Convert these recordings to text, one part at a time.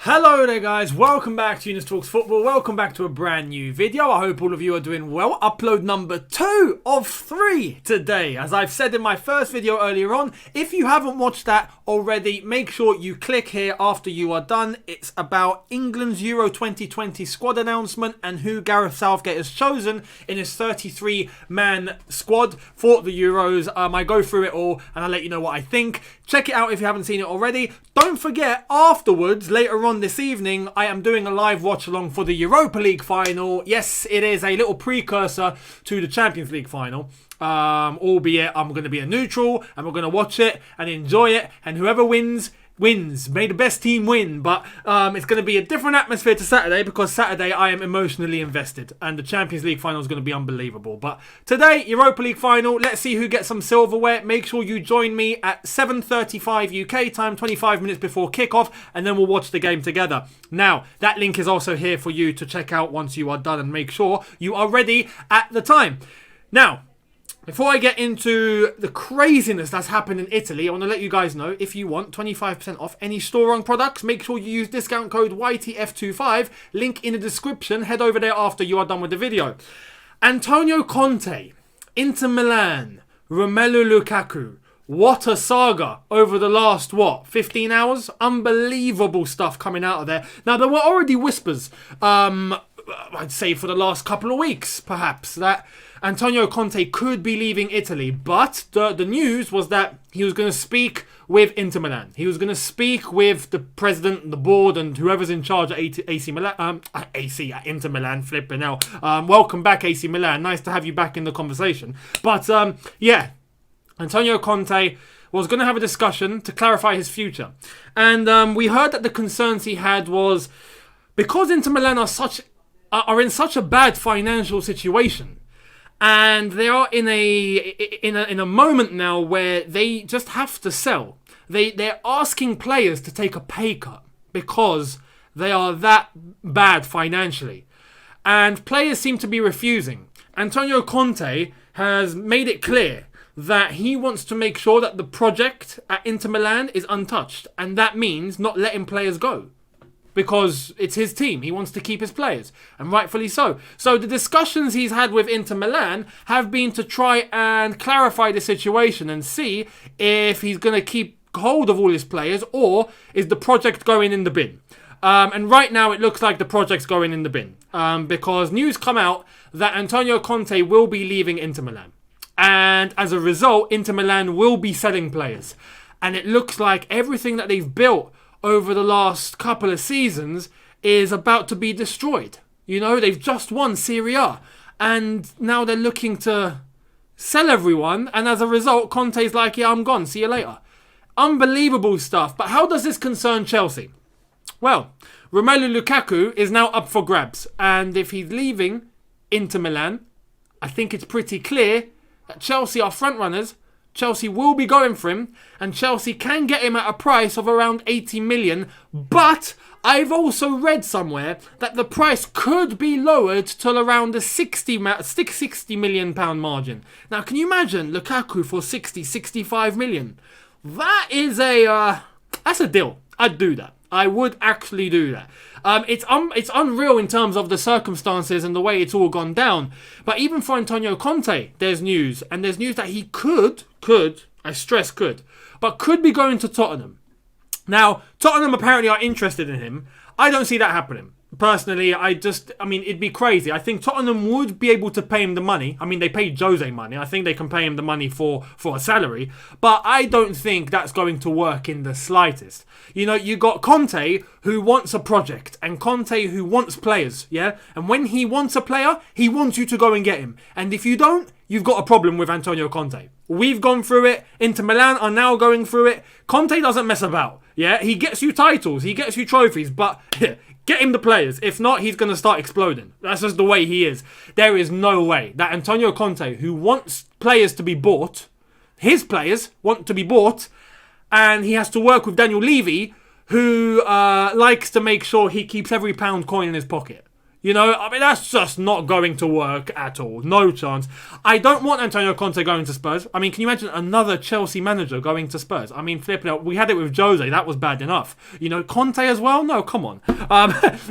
Hello there guys, welcome back to Younes Talks Football, welcome back to a brand new video. I hope all of you are doing well. Upload number 2 of 3 today. As I've said in my first video earlier on, if you haven't watched that already, make sure you click here after you are done. It's about England's Euro 2020 squad announcement and who Gareth Southgate has chosen in his 33-man squad for the Euros. I go through it all and I'll let you know what I think. Check it out if you haven't seen it already. Don't forget, afterwards, later on this evening, I am doing a live watch along for the Europa League final. Yes, it is a little precursor to the Champions League final. Albeit I'm going to be a neutral and we're going to watch it and enjoy it. And whoever wins. May the best team win. But it's going to be a different atmosphere to Saturday because Saturday I am emotionally invested and the Champions League final is going to be unbelievable. But today, Europa League final, let's see who gets some silverware. Make sure you join me at 7:35 UK time, 25 minutes before kickoff, and then we'll watch the game together. Now, that link is also here for you to check out once you are done and make sure you are ready at the time. Now, before I get into the craziness that's happened in Italy, I want to let you guys know, if you want 25% off any store-run products, make sure you use discount code YTF25, link in the description, head over there after you are done with the video. Antonio Conte, Inter Milan, Romelu Lukaku, what a saga over the last, 15 hours? Unbelievable stuff coming out of there. Now, there were already whispers, I'd say for the last couple of weeks, perhaps, that Antonio Conte could be leaving Italy, but the news was that he was going to speak with Inter Milan. He was going to speak with the president, the board, and whoever's in charge at Inter Milan, flipping out. Welcome back, AC Milan. Nice to have you back in the conversation. But, yeah, Antonio Conte was going to have a discussion to clarify his future. And we heard that the concerns he had was because Inter Milan are in such a bad financial situation. And they are in a moment now where they just have to sell. They're asking players to take a pay cut because they are that bad financially. And players seem to be refusing. Antonio Conte has made it clear that he wants to make sure that the project at Inter Milan is untouched. And that means not letting players go. Because it's his team. He wants to keep his players. And rightfully so. So the discussions he's had with Inter Milan have been to try and clarify the situation and see if he's going to keep hold of all his players or is the project going in the bin. And right now it looks like the project's going in the bin. Because news come out that Antonio Conte will be leaving Inter Milan. And as a result, Inter Milan will be selling players. And it looks like everything that they've built over the last couple of seasons is about to be destroyed. You know, they've just won Serie A and now they're looking to sell everyone, and as a result Conte's like, yeah, I'm gone, see you later. Unbelievable stuff. But how does this concern Chelsea? Well, Romelu Lukaku is now up for grabs, and if he's leaving Inter Milan, I think it's pretty clear that Chelsea are front runners. Chelsea will be going for him, and Chelsea can get him at a price of around 80 million. But I've also read somewhere that the price could be lowered to around the 60 million pound margin. Now, can you imagine Lukaku for 65 million? That is that's a deal. I'd do that. I would actually do that. It's unreal in terms of the circumstances and the way it's all gone down. But even for Antonio Conte, there's news. And there's news that he could, I stress could be going to Tottenham. Now, Tottenham apparently are interested in him. I don't see that happening. Personally, it'd be crazy. I think Tottenham would be able to pay him the money. I mean, they paid Jose money. I think they can pay him the money for a salary. But I don't think that's going to work in the slightest. You know, you got Conte who wants a project and Conte who wants players, yeah? And when he wants a player, he wants you to go and get him. And if you don't, you've got a problem with Antonio Conte. We've gone through it. Inter Milan are now going through it. Conte doesn't mess about, yeah? He gets you titles, he gets you trophies, but get him the players. If not, he's going to start exploding. That's just the way he is. There is no way that Antonio Conte, who wants players to be bought, his players want to be bought, and he has to work with Daniel Levy, who likes to make sure he keeps every pound coin in his pocket. You know, I mean, that's just not going to work at all. No chance. I don't want Antonio Conte going to Spurs. I mean, can you imagine another Chelsea manager going to Spurs? I mean, flipping out. We had it with Jose. That was bad enough. You know, Conte as well? No, come on.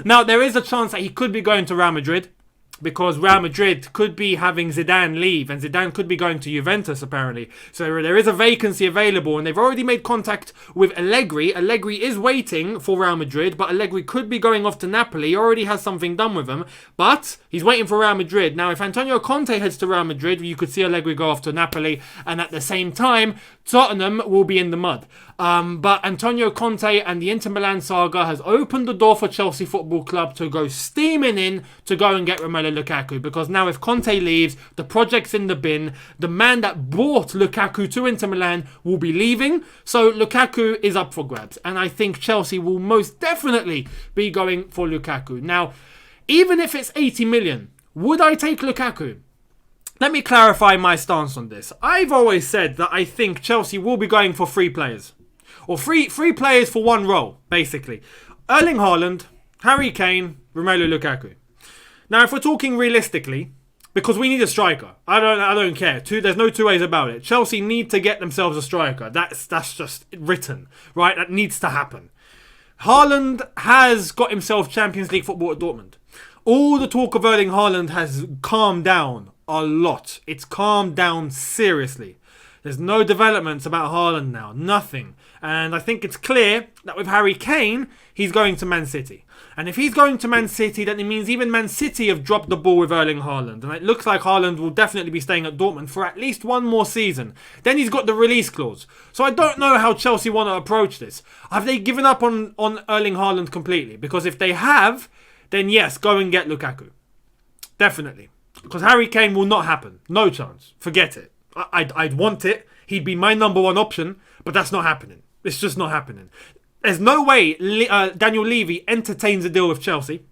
Now, there is a chance that he could be going to Real Madrid, because Real Madrid could be having Zidane leave, and Zidane could be going to Juventus, apparently. So there is a vacancy available, and they've already made contact with Allegri. Allegri is waiting for Real Madrid, but Allegri could be going off to Napoli. He already has something done with them, but he's waiting for Real Madrid. Now, if Antonio Conte heads to Real Madrid, you could see Allegri go off to Napoli, and at the same time, Tottenham will be in the mud. But Antonio Conte and the Inter Milan saga has opened the door for Chelsea Football Club to go steaming in to go and get Romelu Lukaku, because now if Conte leaves, the project's in the bin. The man that brought Lukaku to Inter Milan will be leaving, so Lukaku is up for grabs, and I think Chelsea will most definitely be going for Lukaku. Now, even if it's 80 million, would I take Lukaku? Let me clarify my stance on this. I've always said that I think Chelsea will be going for three players. Or three players for one role, basically. Erling Haaland, Harry Kane, Romelu Lukaku. Now, if we're talking realistically, because we need a striker. I don't care. There's no two ways about it. Chelsea need to get themselves a striker. That's just written, right? That needs to happen. Haaland has got himself Champions League football at Dortmund. All the talk of Erling Haaland has calmed down a lot. It's calmed down seriously. There's no developments about Haaland now. Nothing. And I think it's clear that with Harry Kane, he's going to Man City. And if he's going to Man City, then it means even Man City have dropped the ball with Erling Haaland. And it looks like Haaland will definitely be staying at Dortmund for at least one more season. Then he's got the release clause. So I don't know how Chelsea want to approach this. Have they given up on Erling Haaland completely? Because if they have, then yes, go and get Lukaku. Definitely. Because Harry Kane will not happen. No chance. Forget it. I'd want it. He'd be my number one option, but that's not happening. It's just not happening. There's no way Daniel Levy entertains a deal with Chelsea.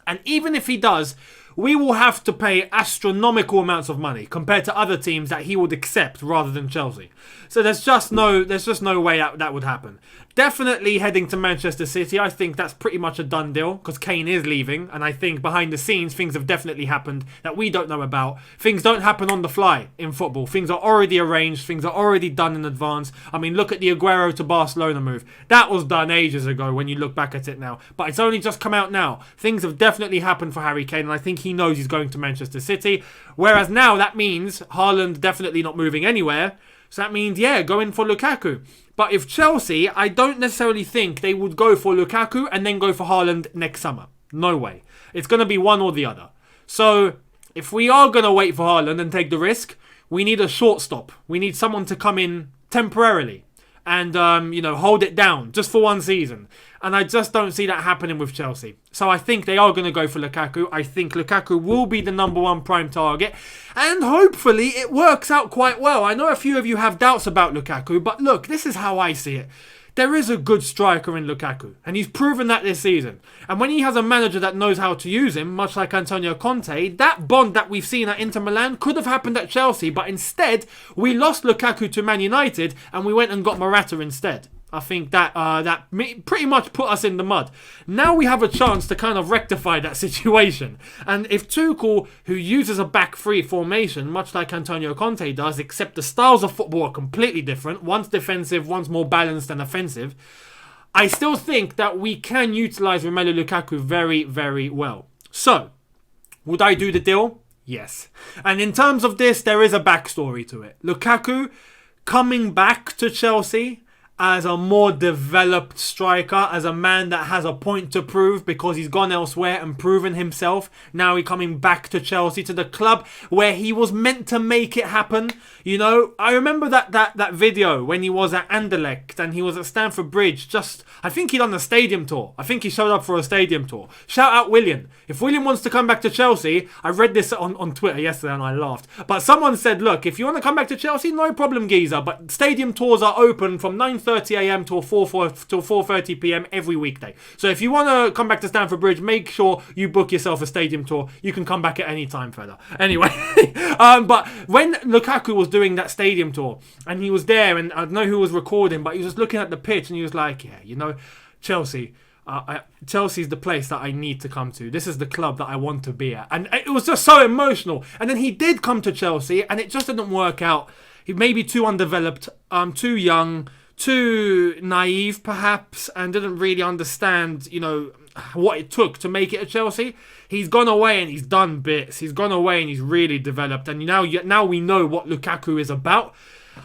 And even if he does, we will have to pay astronomical amounts of money compared to other teams that he would accept rather than Chelsea. So there's just no way that would happen. Definitely heading to Manchester City. I think that's pretty much a done deal because Kane is leaving, and I think behind the scenes things have definitely happened that we don't know about. Things don't happen on the fly in football. Things are already arranged. Things are already done in advance. I mean, look at the Aguero to Barcelona move. That was done ages ago when you look back at it now. But it's only just come out now. Things have definitely happened for Harry Kane, and I think he knows he's going to Manchester City. Whereas now that means Haaland definitely not moving anywhere. So that means, yeah, go in for Lukaku. But if Chelsea, I don't necessarily think they would go for Lukaku and then go for Haaland next summer. No way. It's going to be one or the other. So if we are going to wait for Haaland and take the risk, we need a shortstop. We need someone to come in temporarily and, hold it down just for one season. And I just don't see that happening with Chelsea. So I think they are going to go for Lukaku. I think Lukaku will be the number one prime target. And hopefully it works out quite well. I know a few of you have doubts about Lukaku, but look, this is how I see it. There is a good striker in Lukaku, and he's proven that this season. And when he has a manager that knows how to use him, much like Antonio Conte, that bond that we've seen at Inter Milan could have happened at Chelsea, but instead, we lost Lukaku to Man United, and we went and got Morata instead. I think that pretty much put us in the mud. Now we have a chance to kind of rectify that situation. And if Tuchel, who uses a back three formation, much like Antonio Conte does, except the styles of football are completely different, one's defensive, one's more balanced and offensive, I still think that we can utilise Romelu Lukaku very, very well. So, would I do the deal? Yes. And in terms of this, there is a backstory to it. Lukaku coming back to Chelsea as a more developed striker, as a man that has a point to prove because he's gone elsewhere and proven himself. Now he's coming back to Chelsea, to the club where he was meant to make it happen. You know, I remember that video when he was at Anderlecht and he was at Stamford Bridge. I think he'd done a stadium tour. I think he showed up for a stadium tour. Shout out William. If William wants to come back to Chelsea, I read this on Twitter yesterday and I laughed. But someone said, look, if you want to come back to Chelsea, no problem, geezer. But stadium tours are open from 9:30 a.m. till 4:30 p.m. every weekday. So if you want to come back to Stamford Bridge, make sure you book yourself a stadium tour. You can come back at any time, fella. Anyway, but when Lukaku was doing that stadium tour and he was there, and I don't know who was recording, but he was just looking at the pitch and he was like, yeah, you know, Chelsea, Chelsea's the place that I need to come to. This is the club that I want to be at. And it was just so emotional. And then he did come to Chelsea, and it just didn't work out. He may be too undeveloped, too young, too naive perhaps, and didn't really understand, what it took to make it at Chelsea. He's gone away and he's done bits. He's gone away and he's really developed. And now we know what Lukaku is about.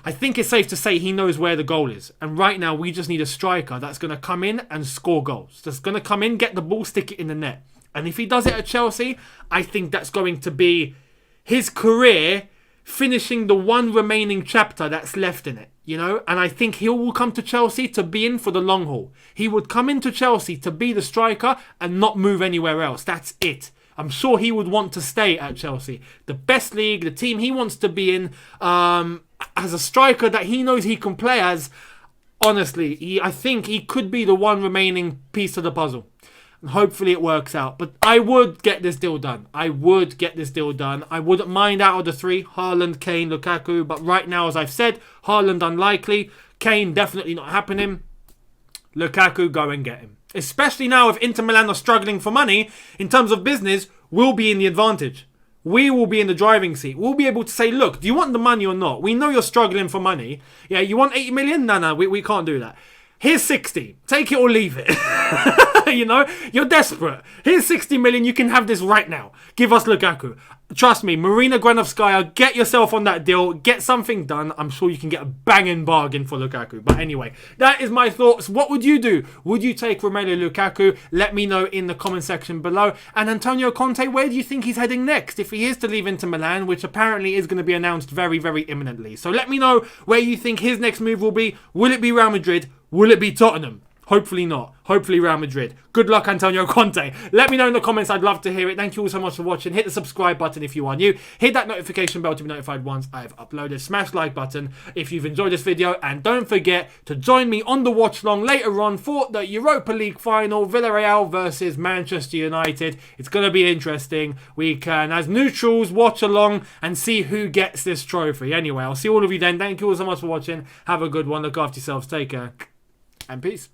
I think it's safe to say he knows where the goal is. And right now, we just need a striker that's going to come in and score goals. That's going to come in, get the ball, stick it in the net. And if he does it at Chelsea, I think that's going to be his career finishing the one remaining chapter that's left in it, And I think he will come to Chelsea to be in for the long haul. He would come into Chelsea to be the striker and not move anywhere else. That's it. I'm sure he would want to stay at Chelsea. The best league, the team he wants to be in, as a striker that he knows he can play as. Honestly, I think he could be the one remaining piece of the puzzle. And hopefully it works out. But I would get this deal done. I wouldn't mind out of the three, Haaland, Kane, Lukaku. But right now, as I've said, Haaland unlikely. Kane definitely not happening. Lukaku, go and get him. Especially now if Inter Milan are struggling for money, in terms of business, we'll be in the advantage. We will be in the driving seat. We'll be able to say, look, do you want the money or not? We know you're struggling for money. Yeah, you want 80 million? No, we can't do that. Here's 60. Take it or leave it. You're desperate. Here's 60 million. You can have this right now. Give us Lukaku. Trust me, Marina Granovskaya, get yourself on that deal. Get something done. I'm sure you can get a banging bargain for Lukaku. But anyway, that is my thoughts. What would you do? Would you take Romelu Lukaku? Let me know in the comment section below. And Antonio Conte, where do you think he's heading next? If he is to leave Inter Milan, which apparently is going to be announced very, very imminently. So let me know where you think his next move will be. Will it be Real Madrid? Will it be Tottenham? Hopefully not. Hopefully Real Madrid. Good luck, Antonio Conte. Let me know in the comments. I'd love to hear it. Thank you all so much for watching. Hit the subscribe button if you are new. Hit that notification bell to be notified once I've uploaded. Smash like button if you've enjoyed this video. And don't forget to join me on the watch long later on for the Europa League final. Villarreal versus Manchester United. It's going to be interesting. We can, as neutrals, watch along and see who gets this trophy. Anyway, I'll see all of you then. Thank you all so much for watching. Have a good one. Look after yourselves. Take care. And peace.